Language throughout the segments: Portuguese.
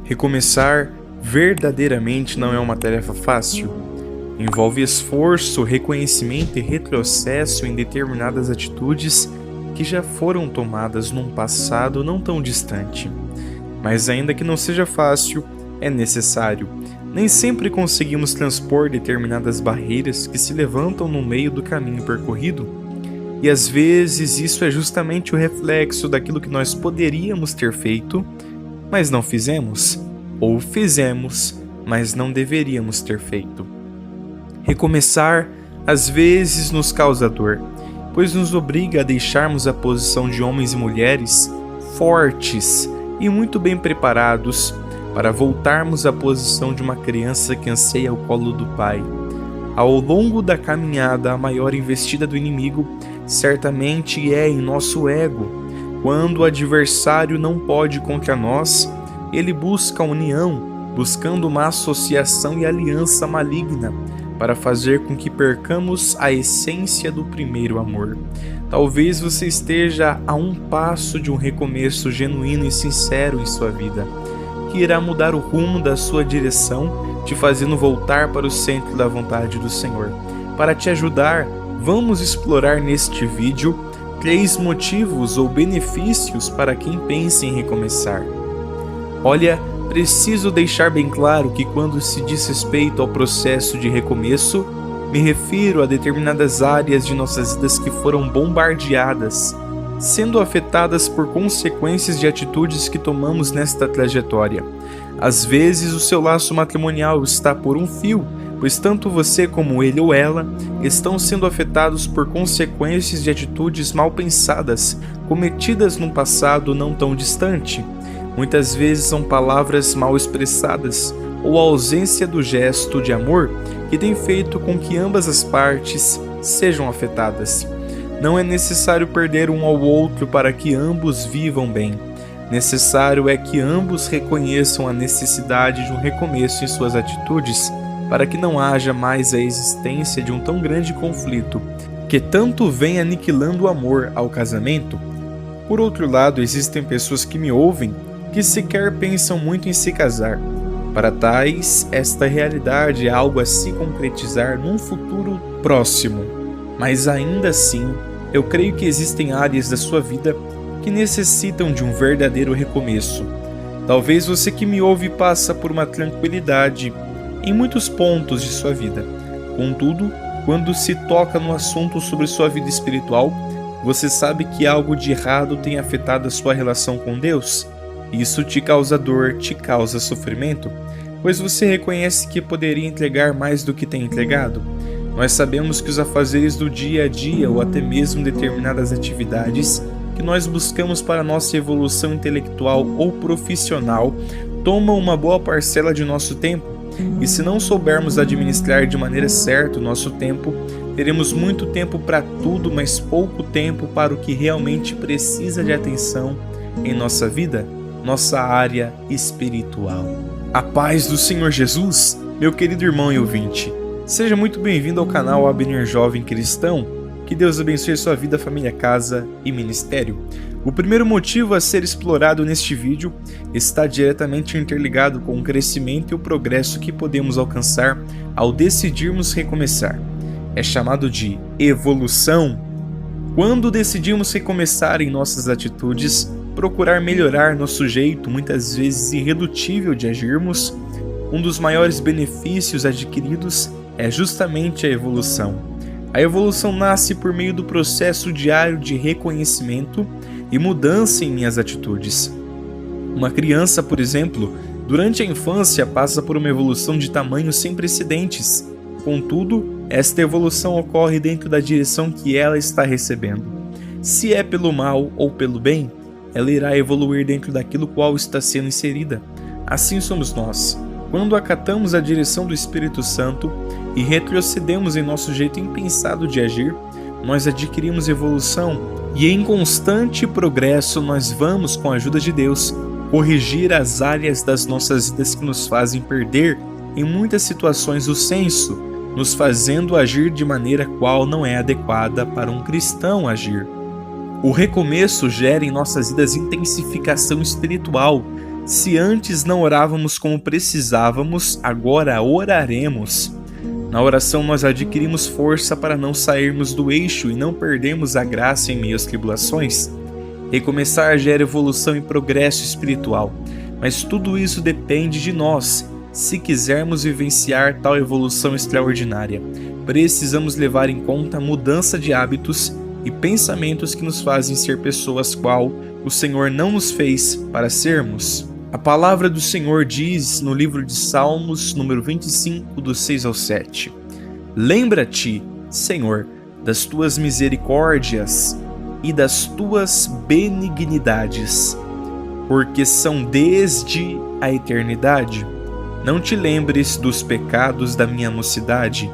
Recomeçar verdadeiramente não é uma tarefa fácil. Envolve esforço, reconhecimento e retrocesso em determinadas atitudes que já foram tomadas num passado não tão distante. Mas ainda que não seja fácil, é necessário. Nem sempre conseguimos transpor determinadas barreiras que se levantam no meio do caminho percorrido. E às vezes isso é justamente o reflexo daquilo que nós poderíamos ter feito, mas não fizemos, ou fizemos, mas não deveríamos ter feito. Recomeçar às vezes nos causa dor, pois nos obriga a deixarmos a posição de homens e mulheres fortes e muito bem preparados para voltarmos à posição de uma criança que anseia o colo do pai. Ao longo da caminhada, a maior investida do inimigo certamente é em nosso ego. Quando o adversário não pode contra nós, ele busca a união, buscando uma associação e aliança maligna para fazer com que percamos a essência do primeiro amor. Talvez você esteja a um passo de um recomeço genuíno e sincero em sua vida, que irá mudar o rumo da sua direção, te fazendo voltar para o centro da vontade do Senhor. Para te ajudar, vamos explorar neste vídeo 3 motivos ou benefícios para quem pensa em recomeçar. Olha, preciso deixar bem claro que quando se diz respeito ao processo de recomeço, me refiro a determinadas áreas de nossas vidas que foram bombardeadas, sendo afetadas por consequências de atitudes que tomamos nesta trajetória. Às vezes o seu laço matrimonial está por um fio, pois tanto você como ele ou ela estão sendo afetados por consequências de atitudes mal pensadas, cometidas num passado não tão distante. Muitas vezes são palavras mal expressadas ou a ausência do gesto de amor que tem feito com que ambas as partes sejam afetadas. Não é necessário perder um ao outro para que ambos vivam bem. Necessário é que ambos reconheçam a necessidade de um recomeço em suas atitudes, para que não haja mais a existência de um tão grande conflito, que tanto vem aniquilando o amor ao casamento. Por outro lado, existem pessoas que me ouvem que sequer pensam muito em se casar. Para tais, esta realidade é algo a se concretizar num futuro próximo. Mas ainda assim, eu creio que existem áreas da sua vida que necessitam de um verdadeiro recomeço. Talvez você que me ouve passa por uma tranquilidade em muitos pontos de sua vida. Contudo, quando se toca no assunto sobre sua vida espiritual, você sabe que algo de errado tem afetado a sua relação com Deus. Isso te causa dor, te causa sofrimento, pois você reconhece que poderia entregar mais do que tem entregado. Nós sabemos que os afazeres do dia a dia ou até mesmo determinadas atividades que nós buscamos para nossa evolução intelectual ou profissional tomam uma boa parcela de nosso tempo. E se não soubermos administrar de maneira certa o nosso tempo, teremos muito tempo para tudo, mas pouco tempo para o que realmente precisa de atenção em nossa vida, nossa área espiritual. A paz do Senhor Jesus, meu querido irmão e ouvinte. Seja muito bem-vindo ao canal Abner Jovem Cristão. Que Deus abençoe sua vida, família, casa e ministério. O primeiro motivo a ser explorado neste vídeo está diretamente interligado com o crescimento e o progresso que podemos alcançar ao decidirmos recomeçar. É chamado de evolução. Quando decidimos recomeçar em nossas atitudes, procurar melhorar nosso jeito, muitas vezes irredutível de agirmos, um dos maiores benefícios adquiridos é justamente a evolução. A evolução nasce por meio do processo diário de reconhecimento e mudança em minhas atitudes. Uma criança, por exemplo, durante a infância passa por uma evolução de tamanho sem precedentes. Contudo, esta evolução ocorre dentro da direção que ela está recebendo. Se é pelo mal ou pelo bem, ela irá evoluir dentro daquilo qual está sendo inserida. Assim somos nós. Quando acatamos a direção do Espírito Santo e retrocedemos em nosso jeito impensado de agir, nós adquirimos evolução e em constante progresso nós vamos, com a ajuda de Deus, corrigir as áreas das nossas vidas que nos fazem perder, em muitas situações, o senso, nos fazendo agir de maneira qual não é adequada para um cristão agir. O recomeço gera em nossas vidas intensificação espiritual, Se antes não orávamos como precisávamos, agora oraremos. Na oração nós adquirimos força para não sairmos do eixo e não perdermos a graça em meio às tribulações. Recomeçar gera evolução e progresso espiritual, mas tudo isso depende de nós. Se quisermos vivenciar tal evolução extraordinária, precisamos levar em conta a mudança de hábitos e pensamentos que nos fazem ser pessoas qual o Senhor não nos fez para sermos. A palavra do Senhor diz no livro de Salmos, número 25, do 6 ao 7. Lembra-te, Senhor, das tuas misericórdias e das tuas benignidades, porque são desde a eternidade. Não te lembres dos pecados da minha mocidade,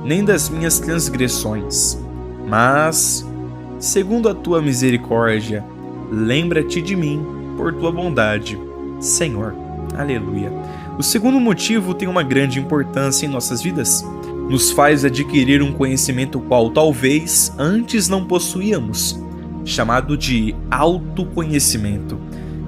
nem das minhas transgressões, mas, segundo a tua misericórdia, lembra-te de mim por tua bondade, Senhor. Aleluia. O segundo motivo tem uma grande importância em nossas vidas. Nos faz adquirir um conhecimento qual talvez antes não possuíamos, chamado de autoconhecimento.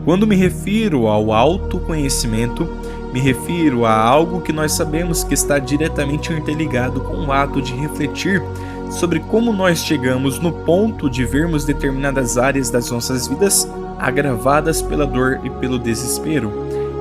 Quando me refiro ao autoconhecimento, me refiro a algo que nós sabemos que está diretamente interligado com o ato de refletir sobre como nós chegamos no ponto de vermos determinadas áreas das nossas vidas agravadas pela dor e pelo desespero.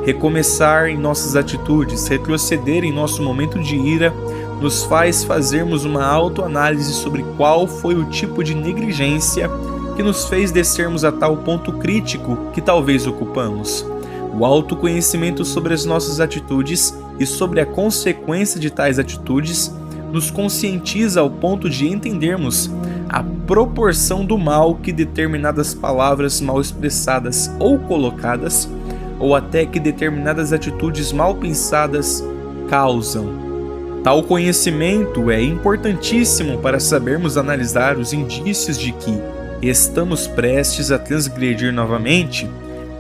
Recomeçar em nossas atitudes, retroceder em nosso momento de ira, nos faz fazermos uma autoanálise sobre qual foi o tipo de negligência que nos fez descermos a tal ponto crítico que talvez ocupamos. O autoconhecimento sobre as nossas atitudes e sobre a consequência de tais atitudes nos conscientiza ao ponto de entendermos a proporção do mal que determinadas palavras mal expressadas ou colocadas, ou até que determinadas atitudes mal pensadas causam. Tal conhecimento é importantíssimo para sabermos analisar os indícios de que estamos prestes a transgredir novamente.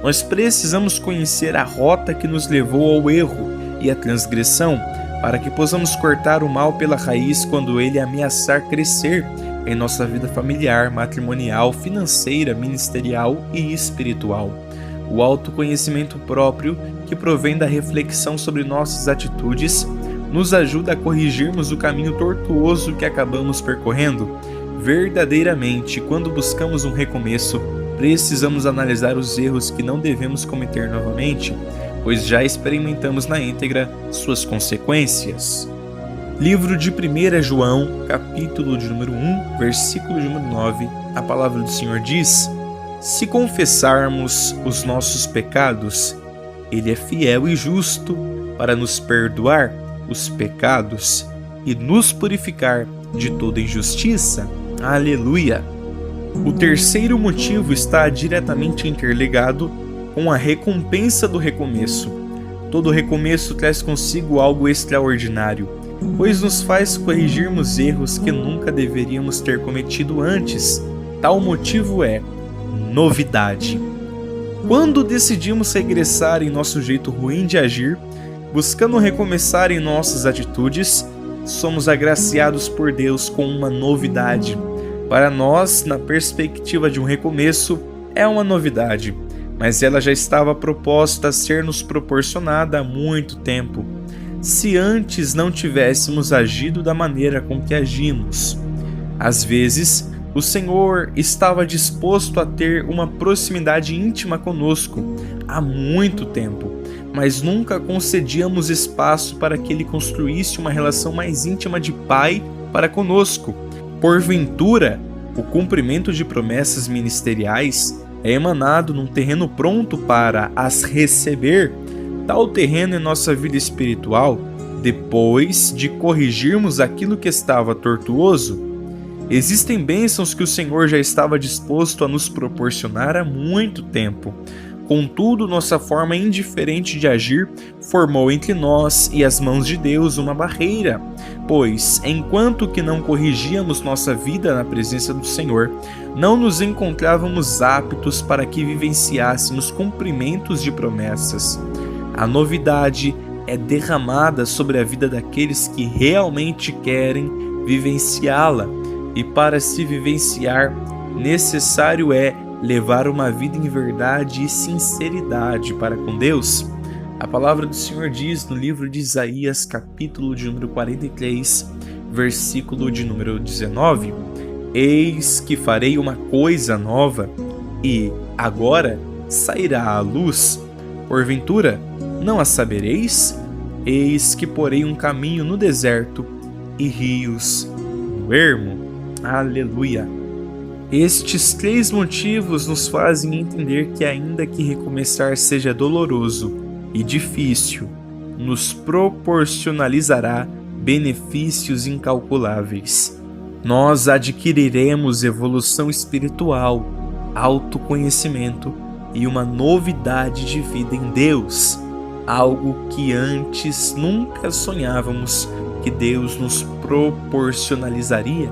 Nós precisamos conhecer a rota que nos levou ao erro e à transgressão, para que possamos cortar o mal pela raiz quando ele ameaçar crescer em nossa vida familiar, matrimonial, financeira, ministerial e espiritual. O autoconhecimento próprio, que provém da reflexão sobre nossas atitudes, nos ajuda a corrigirmos o caminho tortuoso que acabamos percorrendo. Verdadeiramente, quando buscamos um recomeço, precisamos analisar os erros que não devemos cometer novamente, pois já experimentamos na íntegra suas consequências. Livro de 1 João, capítulo de número 1, versículo de número 9, a palavra do Senhor diz: se confessarmos os nossos pecados, Ele é fiel e justo para nos perdoar os pecados e nos purificar de toda injustiça. Aleluia! O terceiro motivo está diretamente interligado com a recompensa do recomeço. Todo recomeço traz consigo algo extraordinário, pois nos faz corrigirmos erros que nunca deveríamos ter cometido antes. Tal motivo é novidade. Quando decidimos regressar em nosso jeito ruim de agir, buscando recomeçar em nossas atitudes, somos agraciados por Deus com uma novidade. Para nós, na perspectiva de um recomeço, é uma novidade, mas ela já estava proposta a ser nos proporcionada há muito tempo, se antes não tivéssemos agido da maneira com que agimos. Às vezes, o Senhor estava disposto a ter uma proximidade íntima conosco há muito tempo, mas nunca concedíamos espaço para que Ele construísse uma relação mais íntima de Pai para conosco. Porventura, o cumprimento de promessas ministeriais é emanado num terreno pronto para as receber. Tal terreno é nossa vida espiritual, depois de corrigirmos aquilo que estava tortuoso. Existem bênçãos que o Senhor já estava disposto a nos proporcionar há muito tempo. Contudo, nossa forma indiferente de agir formou entre nós e as mãos de Deus uma barreira, pois, enquanto que não corrigíamos nossa vida na presença do Senhor, não nos encontrávamos aptos para que vivenciássemos cumprimentos de promessas. A novidade é derramada sobre a vida daqueles que realmente querem vivenciá-la, e para se vivenciar, necessário é levar uma vida em verdade e sinceridade para com Deus? A palavra do Senhor diz no livro de Isaías, capítulo de número 43, versículo de número 19: Eis que farei uma coisa nova, e agora sairá à luz. Porventura, não a sabereis? Eis que porei um caminho no deserto e rios no ermo. Aleluia! Estes 3 motivos nos fazem entender que, ainda que recomeçar seja doloroso e difícil, nos proporcionalizará benefícios incalculáveis. Nós adquiriremos evolução espiritual, autoconhecimento e uma novidade de vida em Deus, algo que antes nunca sonhávamos que Deus nos proporcionalizaria.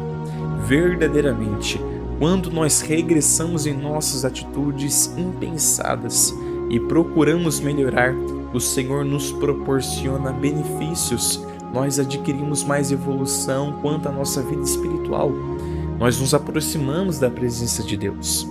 Verdadeiramente, quando nós regressamos em nossas atitudes impensadas e procuramos melhorar, o Senhor nos proporciona benefícios. Nós adquirimos mais evolução quanto à nossa vida espiritual. Nós nos aproximamos da presença de Deus.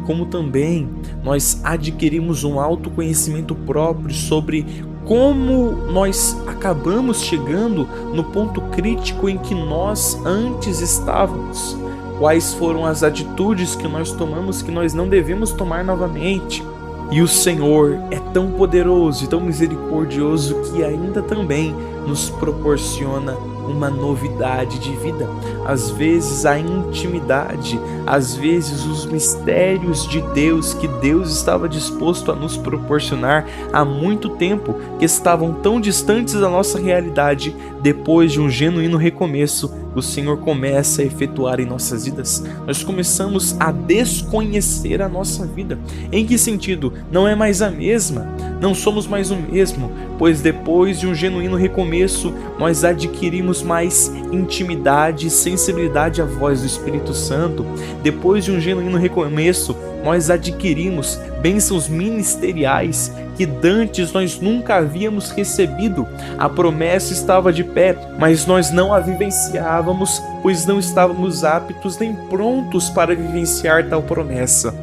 Como também nós adquirimos um autoconhecimento próprio sobre como nós acabamos chegando no ponto crítico em que nós antes estávamos. Quais foram as atitudes que nós tomamos que nós não devemos tomar novamente. E o Senhor é tão poderoso e tão misericordioso que ainda também nos proporciona uma novidade de vida. Às vezes a intimidade, às vezes os mistérios de Deus que Deus estava disposto a nos proporcionar há muito tempo, que estavam tão distantes da nossa realidade, depois de um genuíno recomeço, o Senhor começa a efetuar em nossas vidas. Nós começamos a desconhecer a nossa vida. Em que sentido? Não é mais a mesma, não somos mais o mesmo, pois depois de um genuíno recomeço, nós adquirimos mais intimidade e sensibilidade à voz do Espírito Santo. Depois de um genuíno recomeço, nós adquirimos bênçãos ministeriais que dantes nós nunca havíamos recebido. A promessa estava de pé, mas nós não a vivenciávamos, pois não estávamos aptos nem prontos para vivenciar tal promessa.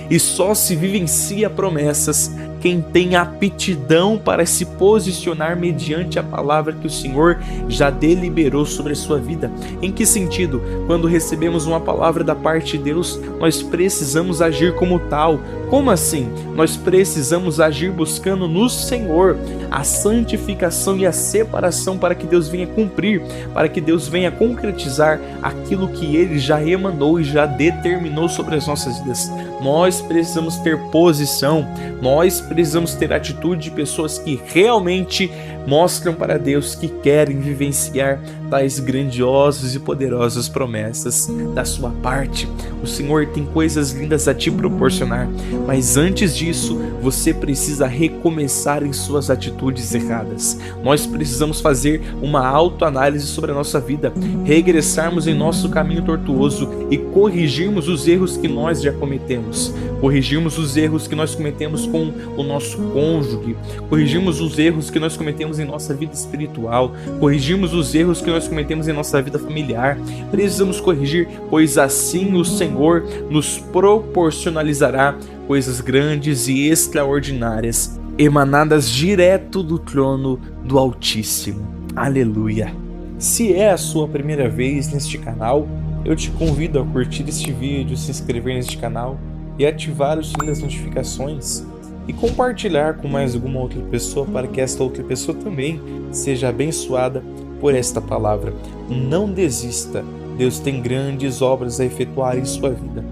E só se vivencia promessas quem tem aptidão para se posicionar mediante a palavra que o Senhor já deliberou sobre a sua vida. Em que sentido? Quando recebemos uma palavra da parte de Deus, nós precisamos agir como tal. Como assim? Nós precisamos agir buscando no Senhor a santificação e a separação para que Deus venha cumprir, para que Deus venha concretizar aquilo que Ele já emanou e já determinou sobre as nossas vidas. Nós precisamos ter posição, nós precisamos ter atitude de pessoas que realmente mostram para Deus que querem vivenciar tais grandiosas e poderosas promessas da sua parte. O Senhor tem coisas lindas a te proporcionar, mas antes disso, você precisa recomeçar em suas atitudes erradas. Nós precisamos fazer uma autoanálise sobre a nossa vida, regressarmos em nosso caminho tortuoso e corrigirmos os erros que nós já cometemos. Corrigirmos os erros que nós cometemos com o nosso cônjuge, corrigirmos os erros que nós cometemos em nossa vida espiritual, corrigirmos os erros que nós cometemos em nossa vida familiar. Precisamos corrigir, pois assim o Senhor nos proporcionalizará coisas grandes e extraordinárias, emanadas direto do trono do Altíssimo. Aleluia! Se é a sua primeira vez neste canal, eu te convido a curtir este vídeo, se inscrever neste canal e ativar o sininho das notificações e compartilhar com mais alguma outra pessoa para que esta outra pessoa também seja abençoada por esta palavra. Não desista, Deus tem grandes obras a efetuar em sua vida.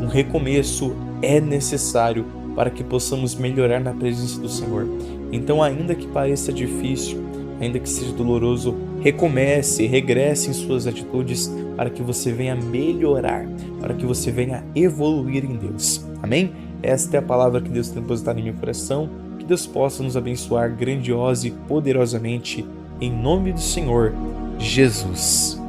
Um recomeço é necessário para que possamos melhorar na presença do Senhor. Então, ainda que pareça difícil, ainda que seja doloroso, recomece, regresse em suas atitudes para que você venha melhorar, para que você venha evoluir em Deus. Amém? Esta é a palavra que Deus tem depositado em meu coração. Que Deus possa nos abençoar grandiosa e poderosamente em nome do Senhor Jesus.